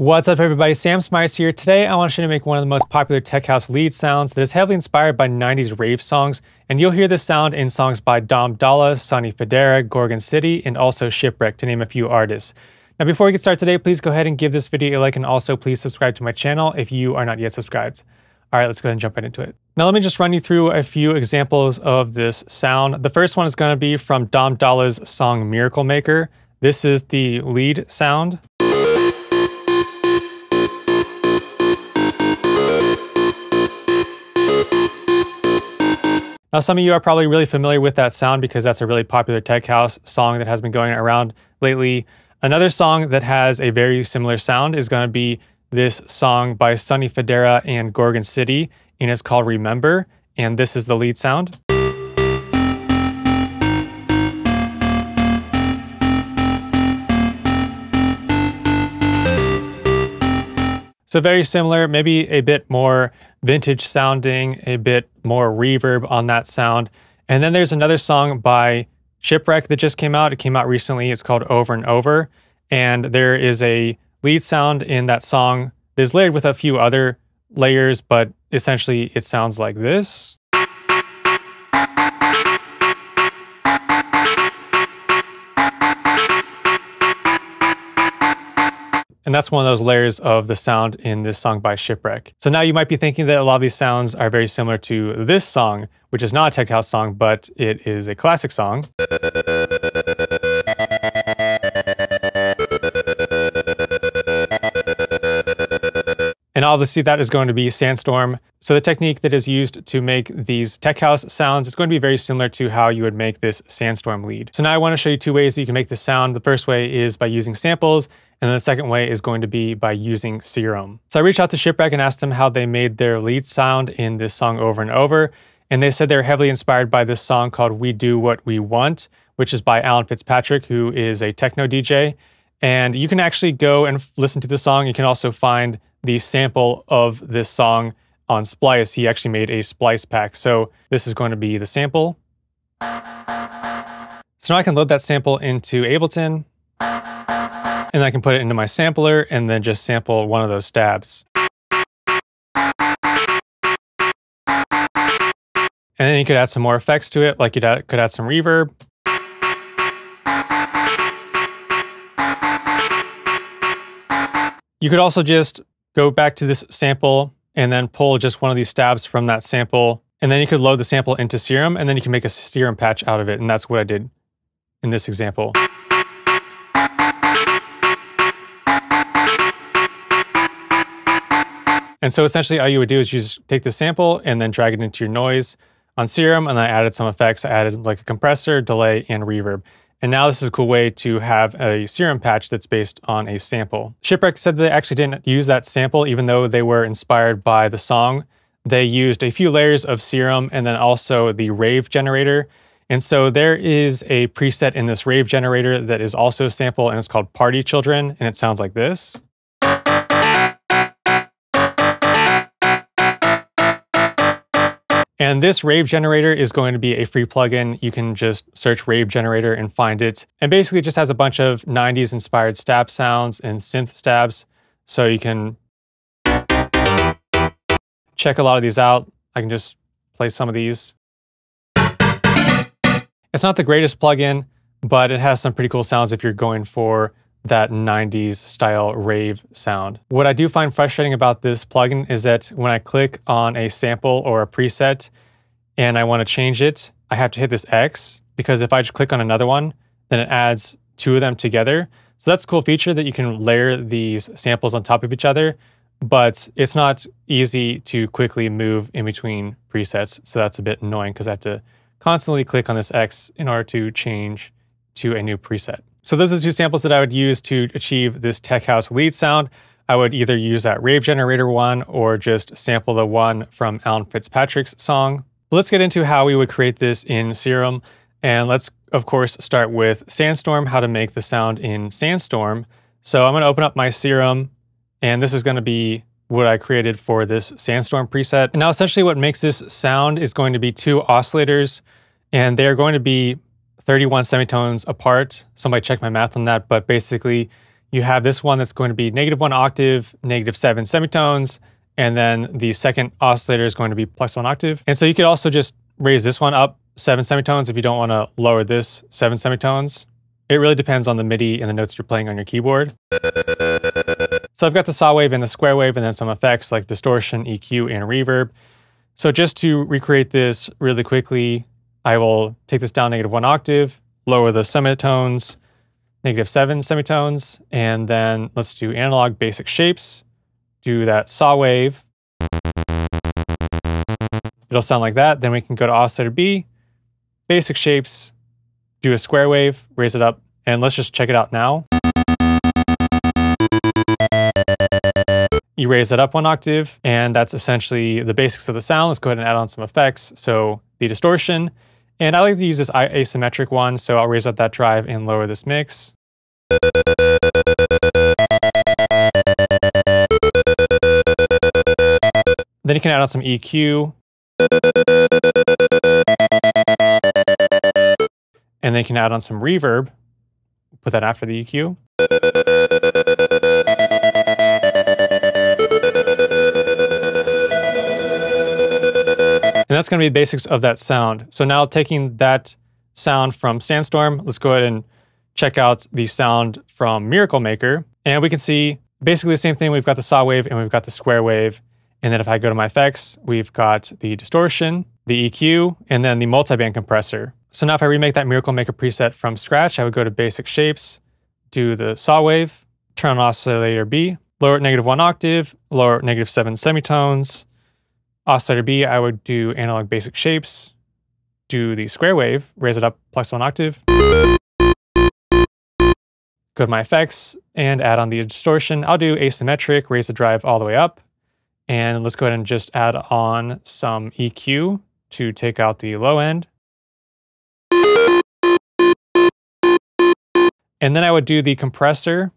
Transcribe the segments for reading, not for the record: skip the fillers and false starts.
What's up everybody, Sam Smyers here. Today I want to show you how to make one of the most popular tech house lead sounds that is heavily inspired by 90s rave songs, and you'll hear this sound in songs by Dom Dolla, Sonny Fodera, Gorgon City, and also Shipwreck, to name a few artists. Now before we get started today, please go ahead and give this video a like, and also please subscribe to my channel if you are not yet subscribed. Alright, let's go ahead and jump right into it. Now let me just run you through a few examples of this sound. The first one is going to be from Dom Dolla's song Miracle Maker. This is the lead sound. Now, some of you are probably really familiar with that sound because that's a really popular tech house song that has been going around lately. Another song that has a very similar sound is going to be this song by Sonny Fodera and Gorgon City, and it's called Remember, and this is the lead sound. So very similar, maybe a bit more vintage sounding, a bit more reverb on that sound. And then there's another song by Shipwreck that just came out. It came out recently. It's called Over and Over. And there is a lead sound in that song that is layered with a few other layers, but essentially it sounds like this. And that's one of those layers of the sound in this song by Shipwreck. So now you might be thinking that a lot of these sounds are very similar to this song, which is not a tech house song, but it is a classic song. And obviously that is going to be Sandstorm. So the technique that is used to make these tech house sounds is going to be very similar to how you would make this Sandstorm lead. So now I want to show you two ways that you can make this sound. The first way is by using samples, and then the second way is going to be by using Serum. So I reached out to Shipwreck and asked them how they made their lead sound in this song Over and Over. And they said they're heavily inspired by this song called We Do What We Want, which is by Alan Fitzpatrick, who is a techno DJ. And you can actually go and listen to the song. You can also find the sample of this song on Splice. He actually made a Splice pack. So this is going to be the sample. So now I can load that sample into Ableton, and I can put it into my sampler and then just sample one of those stabs. And then you could add some more effects to it, like you could add some reverb. You could also just go back to this sample and then pull just one of these stabs from that sample. And then you could load the sample into Serum, and then you can make a Serum patch out of it. And that's what I did in this example. And so essentially all you would do is you just take the sample and then drag it into your noise on Serum, and I added some effects. I added like a compressor, delay, and reverb. And now this is a cool way to have a Serum patch that's based on a sample. Shipwreck said they actually didn't use that sample even though they were inspired by the song. They used a few layers of Serum and then also the Rave generator. And so there is a preset in this Rave generator that is also a sample, and it's called Party Children, and it sounds like this. And this Rave generator is going to be a free plugin. You can just search Rave generator and find it. And basically it just has a bunch of 90s inspired stab sounds and synth stabs. So you can check a lot of these out. I can just play some of these. It's not the greatest plugin, but it has some pretty cool sounds if you're going for that 90s style rave sound. What I do find frustrating about this plugin is that when I click on a sample or a preset and I want to change it, I have to hit this X, because if I just click on another one, then it adds two of them together. So that's a cool feature that you can layer these samples on top of each other, but it's not easy to quickly move in between presets. So that's a bit annoying because I have to constantly click on this X in order to change to a new preset. So those are the two samples that I would use to achieve this tech house lead sound. I would either use that Rave generator one or just sample the one from Alan Fitzpatrick's song. But let's get into how we would create this in Serum. And let's, of course, start with Sandstorm, how to make the sound in Sandstorm. So I'm going to open up my Serum, and this is going to be what I created for this Sandstorm preset. And now essentially what makes this sound is going to be two oscillators, and they're going to be 31 semitones apart. Somebody check my math on that, but basically you have this one that's going to be -1 octave, -7 semitones, and then the second oscillator is going to be +1 octave. And so you could also just raise this one up 7 semitones if you don't want to lower this 7 semitones. It really depends on the MIDI and the notes you're playing on your keyboard. So I've got the saw wave and the square wave, and then some effects like distortion, EQ, and reverb. So just to recreate this really quickly, I will take this down -1 octave, lower the semitones, -7 semitones, and then let's do analog basic shapes. Do that saw wave. It'll sound like that. Then we can go to oscillator B, basic shapes, do a square wave, raise it up, and let's just check it out now. You raise it up 1 octave, and that's essentially the basics of the sound. Let's go ahead and add on some effects. So the distortion, and I like to use this asymmetric one, so I'll raise up that drive and lower this mix. Then you can add on some EQ. And then you can add on some reverb. Put that after the EQ. And that's going to be the basics of that sound. So now taking that sound from Sandstorm, let's go ahead and check out the sound from Miracle Maker. And we can see basically the same thing. We've got the saw wave and we've got the square wave. And then if I go to my effects, we've got the distortion, the EQ, and then the multiband compressor. So now if I remake that Miracle Maker preset from scratch, I would go to basic shapes, do the saw wave, turn on oscillator B, lower it -1 octave, lower it -7 semitones. Oscillator B, I would do analog basic shapes, do the square wave, raise it up +1 octave. Go to my effects and add on the distortion. I'll do asymmetric, raise the drive all the way up. And let's go ahead and just add on some EQ to take out the low end. And then I would do the compressor,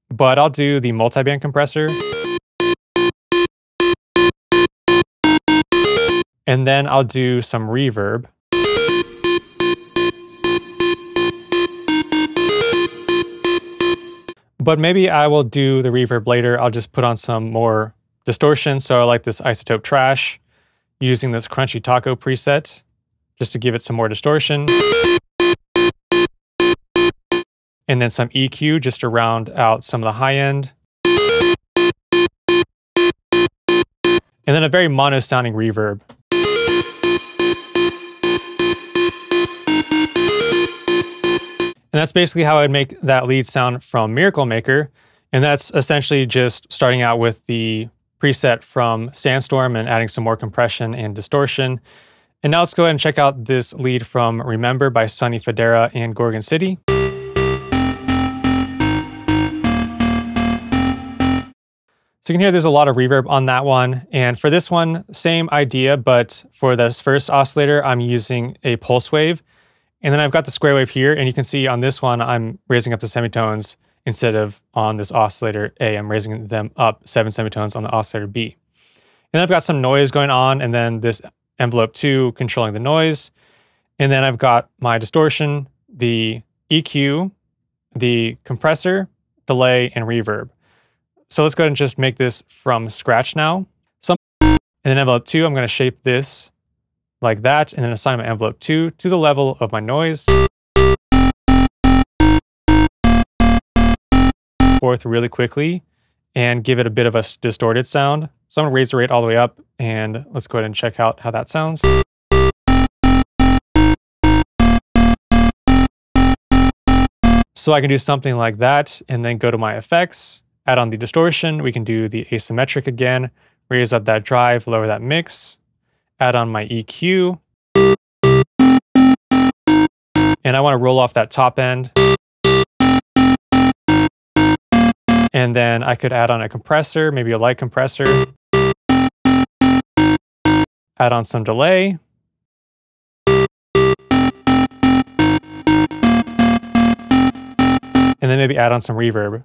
but I'll do the multiband compressor. And then I'll do some reverb. But maybe I will do the reverb later. I'll just put on some more distortion. So I like this Isotope Trash using this Crunchy Taco preset just to give it some more distortion. And then some EQ just to round out some of the high end. And then a very mono sounding reverb. And that's basically how I'd make that lead sound from Miracle Maker. And that's essentially just starting out with the preset from Sandstorm and adding some more compression and distortion. And now let's go ahead and check out this lead from Remember by Sonny Fodera and Gorgon City. So you can hear there's a lot of reverb on that one. And for this one, same idea, but for this first oscillator, I'm using a pulse wave. And then I've got the square wave here, and you can see on this one, I'm raising up the semitones instead of on this oscillator A. I'm raising them up 7 semitones on the oscillator B. And then I've got some noise going on, and then this envelope 2 controlling the noise. And then I've got my distortion, the EQ, the compressor, delay, and reverb. So let's go ahead and just make this from scratch now. And then envelope 2, I'm going to shape this like that, and then assign my envelope 2 to the level of my noise. Forth really quickly and give it a bit of a distorted sound. So I'm gonna raise the rate all the way up, and let's go ahead and check out how that sounds. So I can do something like that and then go to my effects, add on the distortion. We can do the asymmetric again, raise up that drive, lower that mix. Add on my EQ. And I want to roll off that top end. And then I could add on a compressor, maybe a light compressor. Add on some delay. And then maybe add on some reverb.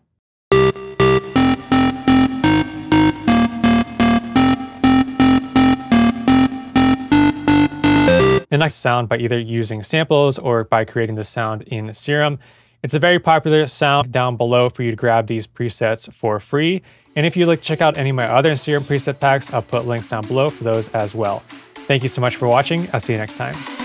A nice sound by either using samples or by creating the sound in Serum. It's a very popular sound. Down below for you to grab these presets for free. And if you'd like to check out any of my other Instagram preset packs, I'll put links down below for those as well. Thank you so much for watching. I'll see you next time.